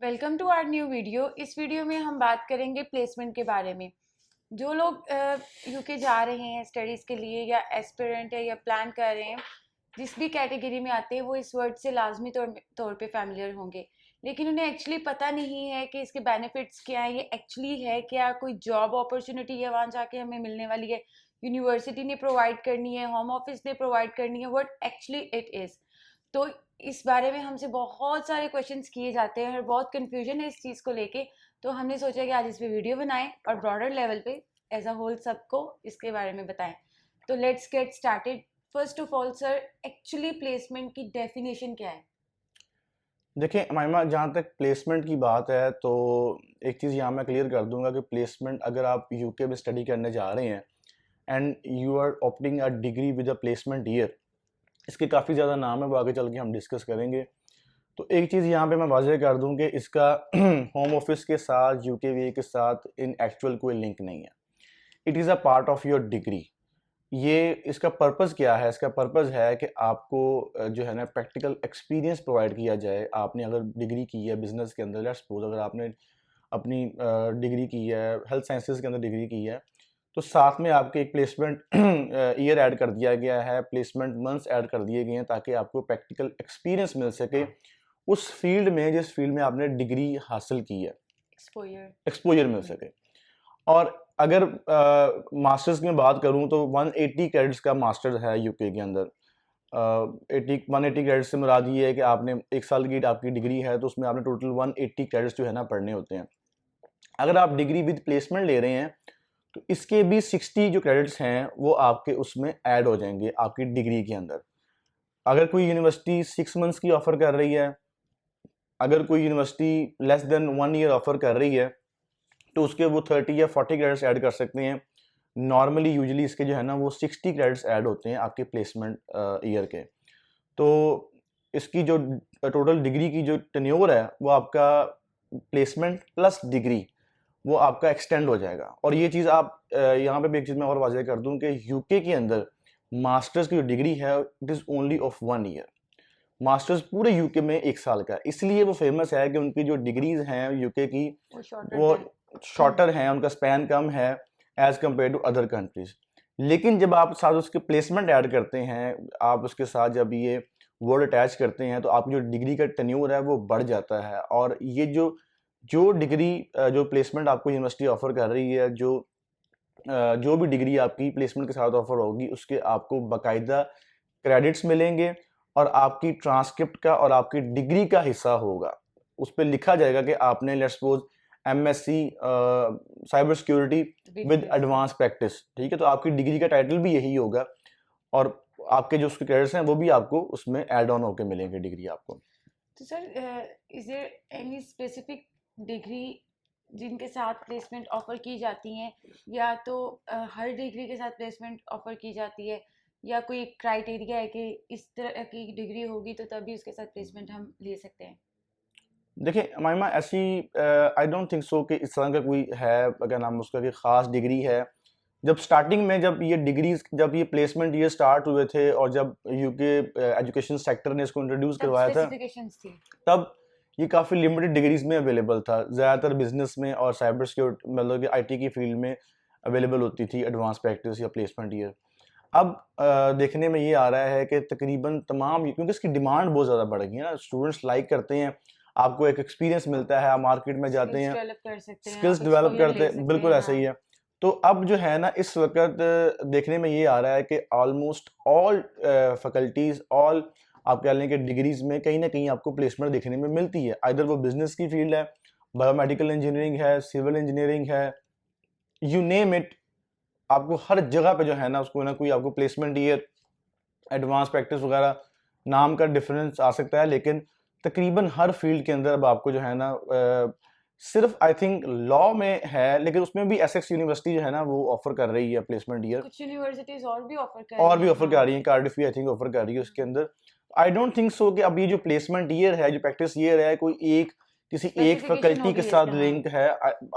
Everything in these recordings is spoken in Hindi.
Welcome to our new video. इस वीडियो में हम बात करेंगे प्लेसमेंट के बारे में। जो लोग यूके जा रहे हैं स्टडीज़ के लिए या एस्पिरेंट है या प्लान कर रहे हैं, जिस भी कैटेगरी में आते हैं वो इस वर्ड से लाजमी तौर पे फैमिलियर होंगे। लेकिन उन्हें एक्चुअली पता नहीं है कि इसके बेनिफिट्स क्या हैं, ये एक्चुअली है क्या, कोई जॉब अपॉर्चुनिटी है वहाँ जाके हमें मिलने वाली है, यूनिवर्सिटी ने प्रोवाइड करनी है, होम ऑफिस ने प्रोवाइड करनी है, व्हाट एक्चुअली इट इज़। तो इस बारे में हमसे बहुत सारे क्वेश्चंस किए जाते हैं और बहुत कन्फ्यूजन है इस चीज़ को लेके। तो हमने सोचा कि आज इस पे वीडियो बनाएं और ब्रॉडर लेवल पे एज अ होल सबको इसके बारे में बताएं। तो let's get started. First of all sir, actually placement की डेफिनेशन क्या है? देखिए माइमा, जहाँ तक प्लेसमेंट की बात है तो एक चीज़ यहाँ मैं क्लियर कर दूंगा कि प्लेसमेंट अगर आप यूके में स्टडी करने जा रहे हैं and you are opting a degree with a placement year, इसके काफ़ी ज़्यादा नाम है, वो आगे चल के हम डिस्कस करेंगे। तो एक चीज़ यहाँ पे मैं वाज़ेह कर दूँ कि इसका होम ऑफिस के साथ यूके के साथ इन एक्चुअल कोई लिंक नहीं है। It is a part of your degree. ये इसका पर्पज़ क्या है? इसका पर्पज़ है कि आपको जो है ना प्रैक्टिकल एक्सपीरियंस प्रोवाइड किया जाए। आपने अगर डिग्री की है बिज़नेस के अंदर, लेट्स सपोज़ अगर आपने अपनी डिग्री की है हेल्थ साइंसेज़ के अंदर डिग्री की है, तो साथ में आपके एक प्लेसमेंट ईयर ऐड कर दिया गया है, प्लेसमेंट मंथ्स ऐड कर दिए गए हैं ताकि आपको प्रैक्टिकल एक्सपीरियंस मिल सके उस फील्ड में जिस फील्ड में आपने डिग्री हासिल की है, एक्सपोजर मिल सके। और अगर मास्टर्स की मैं बात करूं तो 180 क्रेडिट्स का मास्टर्स है यूके के अंदर। 180 क्रेडिट्स से मुराद ये है कि आपने एक साल की आपकी डिग्री है तो उसमें आपने टोटल 180 क्रेडिट्स जो है ना पढ़ने होते हैं। अगर आप डिग्री विद प्लेसमेंट ले रहे हैं तो इसके भी 60 जो क्रेडिट्स हैं वो आपके उसमें ऐड हो जाएंगे आपकी डिग्री के अंदर। अगर कोई यूनिवर्सिटी 6 मंथ्स की ऑफर कर रही है, अगर कोई university less than 1 year offer कर रही है, तो उसके वो 30 या 40 क्रेडिट्स ऐड कर सकते हैं। नॉर्मली यूजुअली इसके जो है ना वो 60 क्रेडिट्स ऐड होते हैं आपके प्लेसमेंट ईयर के। तो इसकी जो टोटल डिग्री की जो टेन्योर है वो आपका प्लेसमेंट प्लस डिग्री वो आपका एक्सटेंड हो जाएगा। और ये चीज़ आप यहाँ पे भी एक चीज़ मैं और वाज़ेह कर दूँ कि यूके के अंदर मास्टर्स की जो डिग्री है it is only of 1 year. Masters पूरे यूके में 1 साल का है, इसलिए वो फेमस है कि उनकी जो डिग्रीज हैं यूके की वो शॉर्टर हैं, उनका स्पैन कम है as compare to other countries. लेकिन जब आप साथ उसके प्लेसमेंट ऐड करते हैं, आप उसके साथ जब ये वर्ड अटैच करते हैं तो आपकी जो डिग्री का टेन्योर है वो बढ़ जाता है। और ये जो जो डिग्री जो प्लेसमेंट आपको यूनिवर्सिटी ऑफर कर रही है, जो भी डिग्री आपकी प्लेसमेंट के साथ ऑफर होगी उसके आपको बाकायदा क्रेडिट्स मिलेंगे और आपकी ट्रांसक्रिप्ट का और आपकी डिग्री का हिस्सा होगा। उस पर लिखा जाएगा कि आपने let's suppose MSc cyber security with advance practice, ठीक है, तो आपकी डिग्री का टाइटल भी यही होगा और आपके जो उसके क्रेडिट्स हैं वो भी आपको उसमें ऐड ऑन होकर मिलेंगे डिग्री आपको। तो sir, is there any specific degree जिनके साथ प्लेसमेंट ऑफर की जाती हैं, या तो हर डिग्री के साथ प्लेसमेंट ऑफर की जाती है, या कोई क्राइटेरिया है कि इस तरह की डिग्री होगी तो तभी उसके साथ प्लेसमेंट हम ले सकते हैं? देखिए माइमा, ऐसी आई डोंट थिंक सो कि इस तरह का कोई है क्या नाम उसका कि ख़ास डिग्री है। जब स्टार्टिंग में जब ये प्लेसमेंट ये स्टार्ट हुए थे और जब यूके एजुकेशन सेक्टर ने इसको इंट्रोड्यूस करवाया था, तब ये काफ़ी लिमिटेड डिग्रीज में अवेलेबल था। ज़्यादातर बिजनेस में और साइबर सिक्योरिटी मतलब कि आईटी की फील्ड में अवेलेबल होती थी एडवांस प्रैक्टिस या प्लेसमेंट ईयर। अब देखने में ये आ रहा है कि तकरीबन तमाम, क्योंकि इसकी डिमांड बहुत ज़्यादा बढ़ गई है ना, स्टूडेंट्स लाइक करते हैं, आपको एक एक्सपीरियंस मिलता है, आप मार्केट में जाते हैं, स्किल्स डेवलप करते हैं, बिल्कुल ऐसा ही है। तो अब जो है ना इस वक्त देखने में ये आ रहा है कि ऑलमोस्ट ऑल फैकल्टीज, ऑल आप कह लें कि डिग्रीज में कहीं ना कहीं आपको प्लेसमेंट देखने में मिलती है। आइदर वो बिजनेस की फील्ड है, बायोमेडिकल इंजीनियरिंग है, सिविल इंजीनियरिंग है, यू नेम इट, आपको हर जगह पे जो है ना उसको ना कोई आपको प्लेसमेंट ईयर, एडवांस प्रैक्टिस वगैरह, नाम का डिफरेंस आ सकता है, लेकिन तकरीबन हर फील्ड के अंदर अब आपको जो है ना सिर्फ आई थिंक लॉ में है, लेकिन उसमें भी एसेक्स यूनिवर्सिटी जो है ना वो ऑफर कर रही है प्लेसमेंट ईयर। कुछ यूनिवर्सिटीज और भी ऑफर कर रही हैं, कार्डिफ भी आई थिंक ऑफर कर रही है उसके अंदर। आई डोंट थिंक सो कि अब ये जो प्लेसमेंट ईयर है, जो प्रैक्टिस ईयर है, कोई एक किसी एक फैकल्टी के साथ लिंक है।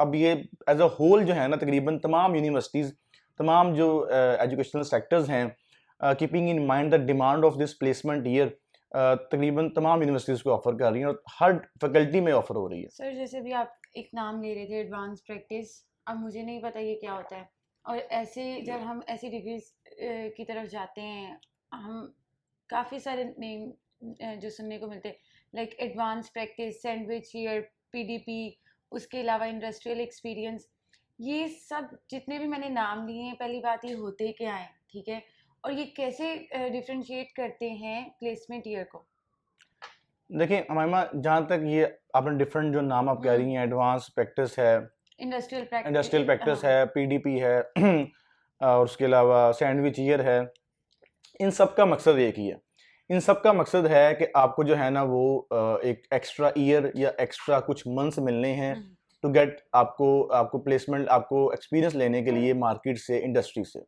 अब ये एज अ होल जो है ना तकरीबन तमाम यूनिवर्सिटीज, तमाम जो एजुकेशनल सेक्टर्स हैं, keeping in mind the demand of this placement year, तकरीबन तमाम यूनिवर्सिटीज़ को ऑफ़र कर रही हैं और हर फैकल्टी में ऑफ़र हो रही है। सर जैसे भी आप एक नाम ले रहे थे एडवांस प्रैक्टिस, अब मुझे नहीं पता ये क्या होता है, और ऐसे जब हम ऐसी डिग्रीज की तरफ जाते हैं, हम काफ़ी सारे नेम जो सुनने को मिलते हैं, like advance practice, sandwich year, PDP, उसके अलावा इंडस्ट्रियल एक्सपीरियंस, ये सब जितने भी मैंने नाम लिए हैं, पहली बात ये होते क्या हैं, ठीक है, और ये कैसे डिफ्रेंशिएट करते हैं प्लेसमेंट ईयर को? देखिए हमामा, जहाँ तक ये आपने डिफरेंट जो नाम आप कह रही हैं, एडवांस प्रैक्टिस है, इंडस्ट्रियल प्रैक्टिस है, पीडीपी है और उसके अलावा सैंडविच ईयर है, इन सब का मकसद एक ही है। इन सब का मकसद है कि आपको जो है ना वो एक एक्स्ट्रा ईयर या एक्स्ट्रा कुछ मंथ्स मिलने हैं टू गेट आपको आपको प्लेसमेंट, आपको एक्सपीरियंस लेने के लिए मार्केट से, इंडस्ट्री से।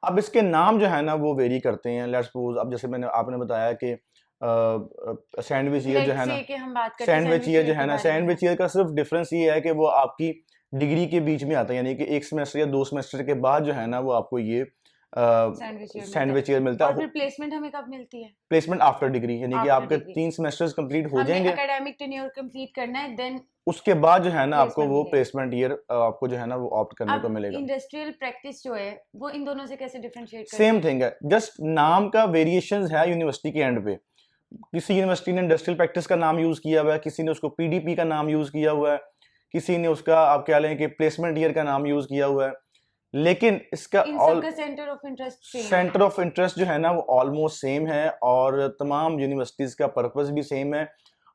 अब इसके नाम जो है ना वो वेरी करते हैं। लेट्स सपोज, अब जैसे आपने बताया कि सैंडविच ईयर जो है ना, सैंडविच ईयर जो है ना, सैंडविच ईयर का सिर्फ डिफरेंस ये है कि वो आपकी डिग्री के बीच में आता है, यानी कि एक सेमेस्टर या 2 सेमेस्टर के बाद जो है ना वो आपको ये सैंडविच ईयर मिलता है। और फिर प्लेसमेंट हमें कब मिलती है? प्लेसमेंट आफ्टर डिग्री, यानी कि आपके 3 सेमेस्टर्स कंप्लीट हो जाएंगे, एकेडमिक टेन्योर कंप्लीट करना है, देन उसके बाद जो है ना आपको वो प्लेसमेंट ईयर आपको जो है ना वो ऑप्ट करने को मिलेगा। इंडस्ट्रियल प्रैक्टिस जो है वो इन दोनों से कैसे डिफरेंशिएट करते हैं? सेम थिंग है, जस्ट नाम का वेरिएशंस है यूनिवर्सिटी के एंड पे। किसी यूनिवर्सिटी ने इंडस्ट्रियल प्रैक्टिस का नाम यूज किया हुआ है, किसी ने उसको पीडीपी का नाम यूज किया हुआ है, किसी ने उसका आप क्या लें कि प्लेसमेंट ईयर का नाम यूज किया हुआ है, लेकिन इसका सेंटर ऑफ इंटरेस्ट जो है ना वो ऑलमोस्ट सेम है और तमाम यूनिवर्सिटीज का पर्पस भी सेम है।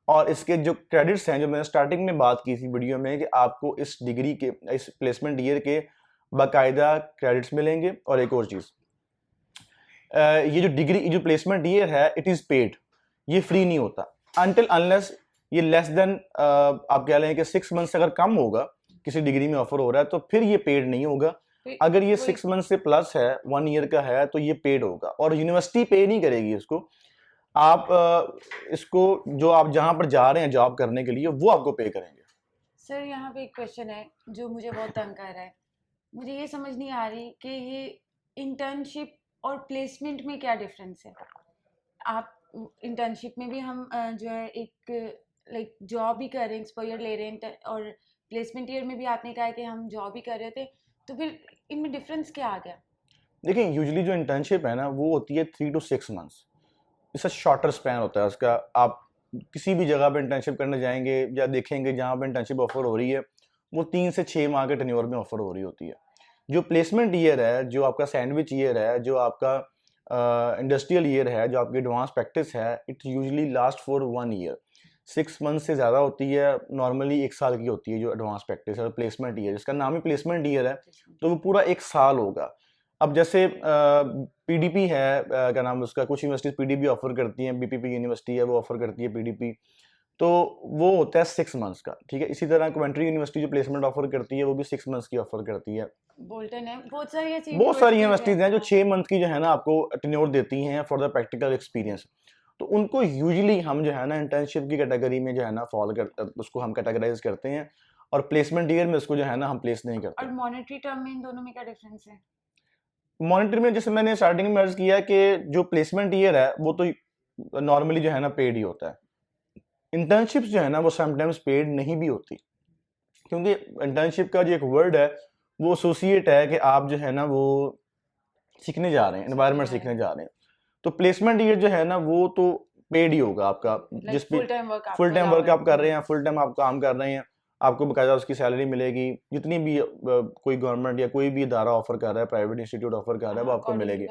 और इसके जो क्रेडिट्स हैं, जो मैंने स्टार्टिंग में बात की थी वीडियो में, कि आपको इस डिग्री के, इस प्लेसमेंट ईयर के बाकायदा क्रेडिट्स मिलेंगे। और एक और चीज़, ये जो डिग्री, जो प्लेसमेंट ईयर है, इट इज़ पेड, ये फ्री नहीं होता अनटिल अनलेस ये लेस देन आप कह लें कि 6 मंथ से अगर कम होगा, किसी डिग्री में ऑफर हो रहा है, तो फिर ये पेड नहीं होगा। अगर ये 6 मंथ से प्लस है, 1 ईयर का है, तो ये पेड होगा और यूनिवर्सिटी पे नहीं करेगी इसको। आप इसको, जो आप जहां पर जा रहे हैं जॉब करने के लिए, वो आपको पे करेंगे। सर यहाँ पे एक क्वेश्चन है जो मुझे बहुत तंग कर रहा है, मुझे ये समझ नहीं आ रही कि ये इंटर्नशिप और प्लेसमेंट में क्या डिफरेंस है। आप इंटर्नशिप में भी हम जो है एक लाइक जॉब भी कर रहे हैं, एक्सपोजर ले रहे हैं, और प्लेसमेंट ईयर में भी आपने कहा कि हम जॉब भी कर रहे थे, तो फिर इनमें डिफरेंस क्या आ गया? देखिए यूजुअली जो इंटर्नशिप है ना वो होती है 3 to 6 मंथ्स, इसका शॉर्टर स्पैन होता है उसका। आप किसी भी जगह पे इंटर्नशिप करने जाएंगे या देखेंगे जहाँ पे इंटर्नशिप ऑफर हो रही है, वो 3 से 6 माह के टेन्योर में ऑफर हो रही होती है। जो प्लेसमेंट ईयर है, जो आपका सैंडविच ईयर है, जो आपका इंडस्ट्रियल ईयर है, जो आपकी एडवांस प्रैक्टिस है, it usually last for 1 year. 6 month से ज़्यादा होती है, नॉर्मली 1 साल की होती है जो एडवांस प्रैक्टिस है। प्लेसमेंट ईयर, जिसका नाम ही प्लेसमेंट ईयर है, तो वो पूरा 1 साल होगा। अब जैसे पीडीपी है, क्या नाम है उसका, कुछ यूनिवर्सिटीज पीडीपी ऑफर करती हैं, बीपीपी यूनिवर्सिटी है वो ऑफर करती है पीडीपी, तो वो होता है 6 मंथ्स का, ठीक है। इसी तरह कवेंट्री यूनिवर्सिटी जो प्लेसमेंट ऑफर करती है वो भी 6 मंथ्स की ऑफर करती है। बोल्टन है, बहुत सारी यूनिवर्सिटीज हैं जो 6 मंथ की जो है ना आपको टेन्योर देती हैं फॉर द प्रैक्टिकल एक्सपीरियंस। तो उनको यूजुअली हम जो है ना इंटर्नशिप की कैटेगरी में जो है ना फॉलो कर, उसको हम कैटेगराइज करते हैं, और प्लेसमेंट ईयर में उसको जो है ना हम प्लेस नहीं करते। और मॉनेटरी टर्म में इन दोनों में क्या डिफरेंस है? मॉनिटरी में जैसे मैंने स्टार्टिंग में अर्ज किया कि जो प्लेसमेंट ईयर है वो तो नॉर्मली जो है ना पेड ही होता है। इंटर्नशिप्स जो है ना वो समटाइम्स पेड नहीं भी होती, क्योंकि इंटर्नशिप का जो एक वर्ड है वो एसोसिएट है कि आप जो है ना वो सीखने जा रहे हैं, एनवायरनमेंट सीखने जा रहे हैं। तो प्लेसमेंट ईयर जो है ना वो तो पेड ही होगा आपका, जिस भी फुल टाइम वर्क आप कर रहे हैं, फुल टाइम आप काम कर रहे हैं, आपको बकायदा उसकी सैलरी मिलेगी। जितनी भी कोई गवर्नमेंट या कोई भी इदारा ऑफर कर रहा है, प्राइवेट इंस्टीट्यूट ऑफर कर रहा है, वो आपको मिलेगी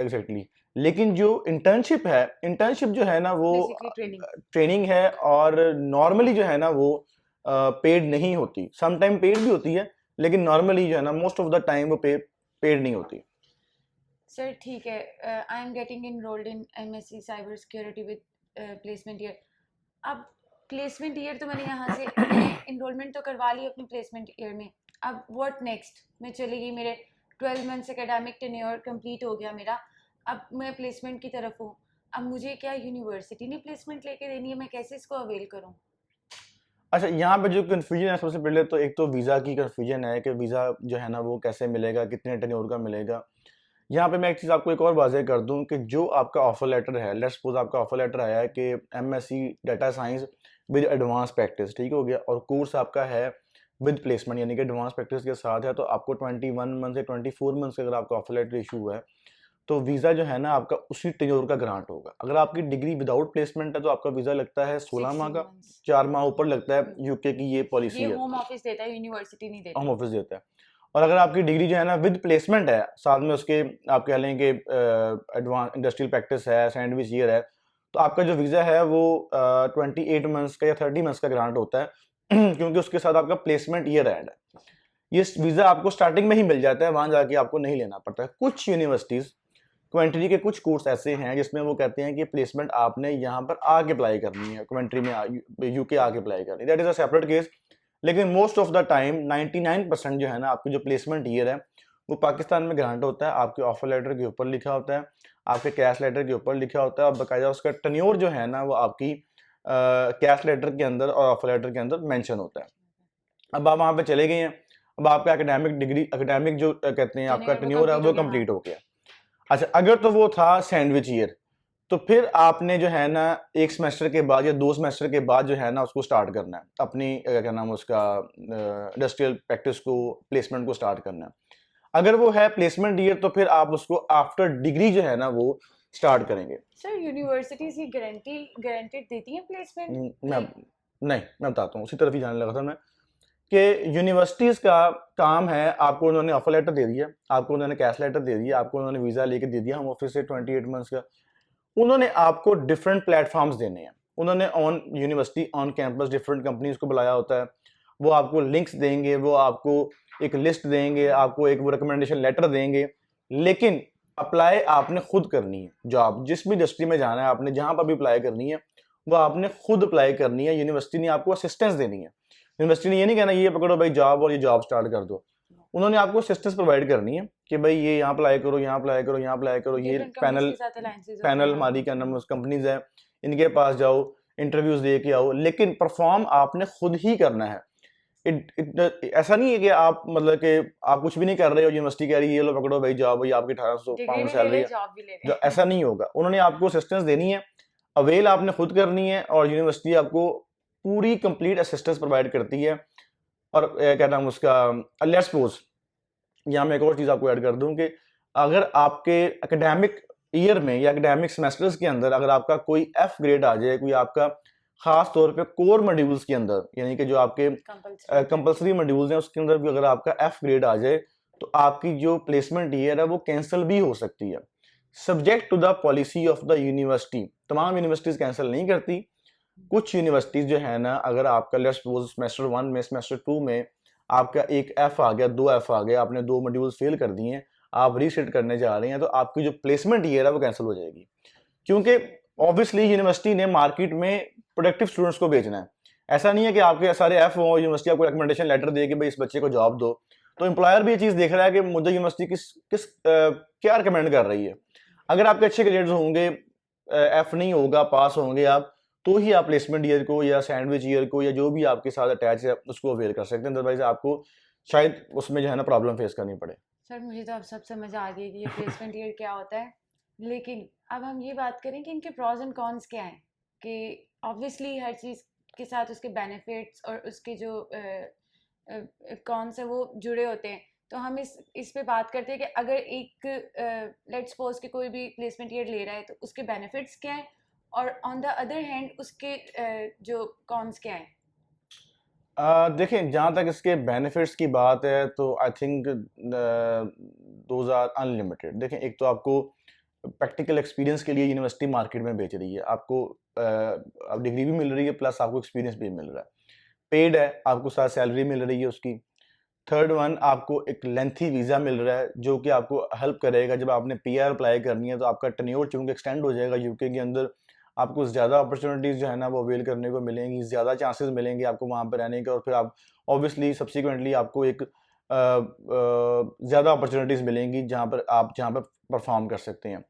एग्जैक्टली। लेकिन जो इंटर्नशिप है, इंटर्नशिप जो है ना वो ट्रेनिंग है, और नॉर्मली जो है ना वो पेड नहीं होती। सम टाइम पेड भी होती है, लेकिन नॉर्मली जो है ना मोस्ट ऑफ द टाइम वो पेड नहीं होती। सर ठीक है, I am getting enrolled in MSc cyber security with placement year. अब प्लेसमेंट ईयर तो मैंने यहाँ से इनरोलमेंट तो करवा ली अपनी प्लेसमेंट ईयर में, अब व्हाट नेक्स्ट? मैं चली गई, मेरे 12 मंथ्स एकेडमिक टेन्योर कंप्लीट हो गया मेरा, अब मैं प्लेसमेंट की तरफ हूँ। अब मुझे क्या यूनिवर्सिटी ने प्लेसमेंट लेके देनी है, मैं कैसे इसको अवेल करूँ? अच्छा, यहाँ पे जो कन्फ्यूजन है, सबसे पहले तो एक तो वीज़ा की कन्फ्यूजन है कि वीज़ा जो है ना वो कैसे मिलेगा, कितने टेन्योर का मिलेगा। यहाँ पे मैं एक चीज़ आपको एक और वाज़ेह कर दूँ कि जो आपका ऑफर लेटर है, लेट्स सपोज आपका ऑफर लेटर आया है कि MSc data science with advance practice, ठीक हो गया, और कोर्स आपका है विद प्लेसमेंट यानी कि एडवांस प्रैक्टिस के साथ है, तो आपको 21 मंथ से 24 मंथ से अगर आपका ऑफर लेटर इशू हुआ है तो वीज़ा जो है ना आपका उसी टेन्योर का ग्रांट होगा। अगर आपकी डिग्री विदाउट प्लेसमेंट है तो आपका वीज़ा लगता है 16 माह 16 का, months 4 माह ऊपर लगता है, यूके की ये पॉलिसी ये है, होम ऑफिस देता है, यूनिवर्सिटी नहीं होम देती। ऑफिस देता है। और अगर आपकी डिग्री जो है ना विद प्लेसमेंट है, साथ में उसके आप कह लें कि एडवांस इंडस्ट्रियल प्रैक्टिस है, सैंडविच ईयर है, तो आपका जो वीज़ा है वो 28 मंथ्स का या 30 मंथ्स का ग्रांट होता है क्योंकि उसके साथ आपका प्लेसमेंट ईयर ऐड है। ये वीज़ा आपको स्टार्टिंग में ही मिल जाता है, वहाँ जाके आपको नहीं लेना पड़ता है। कुछ यूनिवर्सिटीज़ क्वेंट्री के कुछ कोर्स ऐसे हैं जिसमें वो कहते हैं कि प्लेसमेंट आपने यहाँ पर आके अप्लाई करनी है, क्वेंट्री में यूके आके अप्लाई करनी है, that is a separate case. लेकिन मोस्ट ऑफ द टाइम 99% जो है ना आपकी जो प्लेसमेंट ईयर है वो पाकिस्तान में ग्रांट होता है, आपके ऑफर लेटर के ऊपर लिखा होता है, आपके कैश लेटर के ऊपर लिखा होता है, और बाकायदा उसका टन्योर जो है ना वो आपकी कैश लेटर के अंदर और ऑफर लेटर के अंदर मेंशन होता है। अब आप वहाँ पे चले गए हैं, अब आपका एकेडमिक डिग्री, एकेडमिक जो कहते हैं आपका टन्योर है वो कंप्लीट हो गया। अच्छा, अगर तो वो था सैंडविच ईयर, तो फिर आपने जो है ना एक सेमेस्टर के बाद या 2 सेमेस्टर के बाद जो है ना उसको स्टार्ट करना है, अपनी क्या नाम है उसका इंडस्ट्रियल प्रैक्टिस को, प्लेसमेंट को स्टार्ट करना है। अगर वो है प्लेसमेंट ईयर तो फिर आप उसको आफ्टर डिग्री जो है ना वो स्टार्ट करेंगे। सर यूनिवर्सिटीज ये गारंटेड देती हैं प्लेसमेंट? मैं नहीं, मैं बताता हूँ, उसी तरफ ही जाने लगा था मैं कि यूनिवर्सिटीज़ का काम है, आपको उन्होंने ऑफर लेटर दे दिया, आपको उन्होंने कैश लेटर दे दिया, आपको उन्होंने वीज़ा लेके दे दिया हम ऑफिस से 28 मंथ्स का, उन्होंने आपको डिफरेंट प्लेटफॉर्म्स देने हैं। उन्होंने on university on campus different companies को बुलाया होता है, वो आपको लिंक्स देंगे, वो आपको एक लिस्ट देंगे, आपको एक वो रिकमेंडेशन लेटर देंगे, लेकिन अप्लाई आपने खुद करनी है। जॉब जिस भी इंडस्ट्री में जाना है आपने, जहाँ पर भी अप्लाई करनी है वो आपने खुद अप्लाई करनी है, यूनिवर्सिटी ने आपको असिस्टेंस देनी है। यूनिवर्सिटी ने ये नहीं कहना ये पकड़ो भाई जॉब और ये जॉब स्टार्ट कर दो, उन्होंने आपको असिस्टेंस प्रोवाइड करनी है कि भाई ये यहाँ अप्लाई करो, यहाँ अप्लाई करो, यहाँ अप्लाई करो, ये पैनल हमारी क्या नाम कंपनीज है, इनके पास जाओ, इंटरव्यूज दे के आओ, लेकिन परफॉर्म आपने खुद ही करना है। ऐसा नहीं है कि आप मतलब कि आप कुछ भी नहीं कर रहे हो, यूनिवर्सिटी कह रही है ये लो पकड़ो भाई जॉब, भाई आपकी 1800 पाउंड सैलरी है, जो ऐसा नहीं होगा। उन्होंने आपको असिस्टेंस देनी है, अवेल आपने खुद करनी है, और यूनिवर्सिटी आपको पूरी कंप्लीट असिस्टेंस प्रोवाइड करती है। और क्या नाम उसका, लेट्स सपोज यहाँ मैं एक और चीज़ आपको ऐड कर दूं कि अगर आपके एकेडमिक ईयर में या एकेडमिक सेमेस्टर्स के अंदर अगर आपका कोई एफ ग्रेड आ जाए, कोई आपका खास तौर पे कोर मॉड्यूल्स के अंदर, यानी कि जो आपके कंपलसरी मॉड्यूल्स हैं उसके अंदर भी अगर आपका एफ ग्रेड आ जाए तो आपकी जो प्लेसमेंट ईयर है वो कैंसिल भी हो सकती है, subject to the policy of the university. तमाम यूनिवर्सिटीज़ कैंसिल नहीं करती, कुछ यूनिवर्सिटीज़ जो है ना अगर आपका लेट्स सपोज सेमेस्टर 1 में, सेमेस्टर 2 में आपका एक एफ आ गया, 2 एफ आ गया, आपने 2 मॉड्यूल्स फेल कर दिए हैं, आप रीसेट करने जा रहे हैं, तो आपकी जो प्लेसमेंट ईयर है वो कैंसिल हो जाएगी। क्योंकि ऑब्वियसली यूनिवर्सिटी ने मार्केट में प्रोडक्टिव स्टूडेंट्स को भेजना है। ऐसा नहीं है कि आपके सारे एफ हो, यूनिवर्सिटी आपको रिकमेंडेशन लेटर दे कि भाई इस बच्चे को जॉब दो, तो एम्प्लॉयर भी ये चीज़ देख रहा है कि मुझे यूनिवर्सिटी क्या रिकमेंड कर रही है। अगर आपके अच्छे ग्रेड्स होंगे, एफ नहीं होगा, पास होंगे आप, तो ही आप प्लेसमेंट ईयर को या सैंडविच ईयर को या जो भी आपके साथ अटैच है उसको अवेयर कर सकते हैं, अदरवाइज आपको शायद उसमें जो है ना प्रॉब्लम फेस करनी पड़े। सर मुझे तो अब सब समझ आ गई कि ये प्लेसमेंट ईयर क्या होता है, लेकिन अब हम ये बात करें कि इनके प्रॉज एंड कॉन्स क्या हैं, कि ऑब्वियसली हर चीज़ के साथ उसके बेनिफिट्स और उसके जो कॉन्स है वो जुड़े होते हैं। तो हम इस पे बात करते हैं कि अगर एक लेट्स सपोज कि कोई भी प्लेसमेंट ईयर ले रहा है तो उसके बेनिफिट्स क्या हैं, और ऑन द अदर हैंड उसके जो कॉन्स क्या हैं। देखें, जहाँ तक इसके बेनिफिट्स की बात है तो I think those are unlimited. देखें, एक तो आपको प्रैक्टिकल एक्सपीरियंस के लिए यूनिवर्सिटी मार्केट में बेच रही है, आपको अब डिग्री भी मिल रही है प्लस आपको एक्सपीरियंस भी मिल रहा है, पेड है, आपको साथ सैलरी मिल रही है उसकी। थर्ड वन, आपको एक लेंथी वीज़ा मिल रहा है जो कि आपको हेल्प करेगा जब आपने पीआर अप्लाई करनी है, तो आपका टेन्योर चूंकि एक्सटेंड हो जाएगा यूके के अंदर, आपको ज़्यादा अपॉर्चुनिटीज़ जो है ना वो अवेल करने को मिलेंगी, ज़्यादा चांसेस मिलेंगे आपको वहाँ पर रहने के, और फिर आप ऑब्वियसली सब्सिक्वेंटली आपको एक ज़्यादा अपॉर्चुनिटीज़ मिलेंगी जहाँ पर परफॉर्म कर सकते हैं।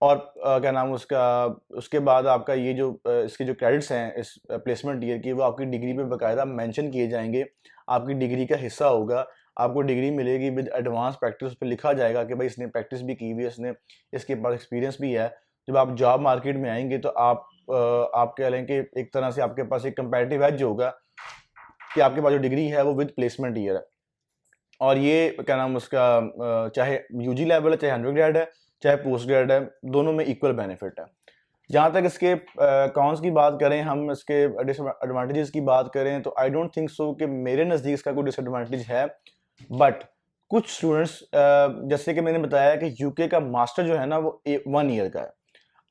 और क्या नाम उसका, उसके बाद आपका ये जो इसके जो क्रेडिट्स हैं इस प्लेसमेंट ईयर की, वो आपकी डिग्री पे बाकायदा मेंशन किए जाएंगे, आपकी डिग्री का हिस्सा होगा। आपको डिग्री मिलेगी विद एडवांस प्रैक्टिस, उस पर लिखा जाएगा कि भाई इसने प्रैक्टिस भी की हुई है, इसने इसके पास एक्सपीरियंस भी है। जब आप जॉब मार्केट में आएंगे तो आप कह लें कि एक तरह से आपके पास एक कंपैरेटिव एज होगा कि आपके पास जो डिग्री है वो विद प्लेसमेंट ईयर है। और ये क्या नाम उसका, चाहे यूजी लेवल है, चाहे अंडर ग्रेड है, चाहे पोस्ट ग्रेड है, दोनों में इक्वल बेनिफिट है। जहाँ तक इसके कॉन्स की बात करें, हम इसके डिसएडवांटेजेस की बात करें, तो आई डोंट थिंक सो कि मेरे नज़दीक इसका कोई डिसएडवांटेज है। बट कुछ स्टूडेंट्स, जैसे कि मैंने बताया कि यूके का मास्टर जो है ना वो 1 ईयर का है।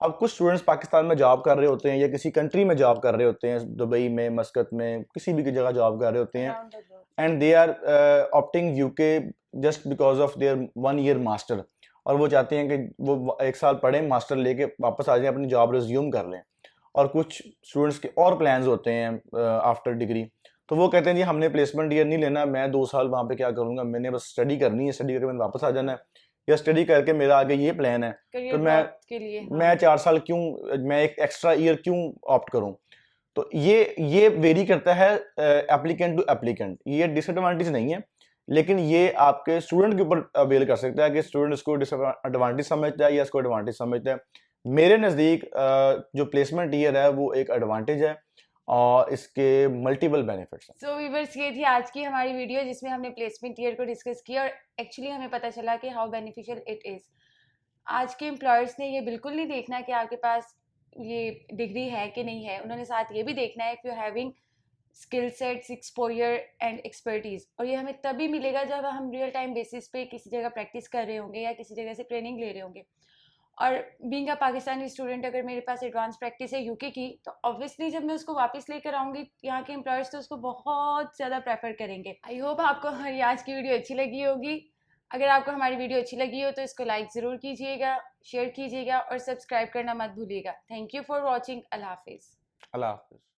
अब कुछ स्टूडेंट्स पाकिस्तान में जॉब कर रहे होते हैं या किसी कंट्री में जॉब कर रहे होते हैं, दुबई में, मस्कत में, किसी भी जगह जॉब कर रहे होते हैं, and they are opting UK just because of their 1 year master. और वो चाहते हैं कि वो 1 साल पढ़ें, मास्टर लेके वापस आ जाएं, अपनी जॉब रिज्यूम कर लें। और कुछ स्टूडेंट्स के और प्लान्स होते हैं आफ्टर डिग्री, तो वो कहते हैं जी हमने प्लेसमेंट ईयर नहीं लेना, मैं 2 साल वहाँ पे क्या करूँगा, मैंने बस स्टडी करनी है, स्टडी करके मैंने वापस आ जाना है, या स्टडी करके मेरा आगे ये प्लान है, तो मैं 4 साल क्यों, मैं एक एक्स्ट्रा ईयर क्यों ऑप्ट करूँ। तो ये वेरी करता है एप्लीकेंट टू एप्लीकेंट, ये डिसएडवांटेज नहीं है, लेकिन ये आपके स्टूडेंट के ऊपर अवेल कर सकता है कि स्टूडेंट इसको डिसएडवांटेज समझता है या इसको एडवांटेज समझता है। मेरे नज़दीक जो प्लेसमेंट ईयर है वो एक एडवांटेज है और इसके मल्टीपल बेनिफिट्स हैं। सो व्यूअर्स, ये थी आज की हमारी वीडियो जिसमें हमने प्लेसमेंट ईयर को डिस्कस किया और एक्चुअली हमें पता चला कि हाउ बेनिफिशियल इट इज़। आज के एम्प्लॉयर्स ने ये बिल्कुल नहीं देखना कि आपके पास ये डिग्री है कि नहीं है, उन्होंने साथ ये भी देखना है if you having skill sets, exposure and expertise. और ये हमें तभी मिलेगा जब हम रियल टाइम बेसिस पे किसी जगह प्रैक्टिस कर रहे होंगे या किसी जगह से ट्रेनिंग ले रहे होंगे। और बीइंग अ पाकिस्तानी स्टूडेंट, अगर मेरे पास एडवांस प्रैक्टिस है यूके की, तो ऑब्वियसली जब मैं उसको वापस लेकर आऊँगी, यहाँ के एम्प्लॉयर्स तो उसको बहुत ज़्यादा प्रेफर करेंगे। आई होप आपको हमारी आज की वीडियो अच्छी लगी होगी। अगर आपको हमारी वीडियो अच्छी लगी हो तो इसको लाइक ज़रूर कीजिएगा, शेयर कीजिएगा और सब्सक्राइब करना मत भूलिएगा। Thank you for watching. अल्लाह हाफिज़। अल्लाह हाफिज़।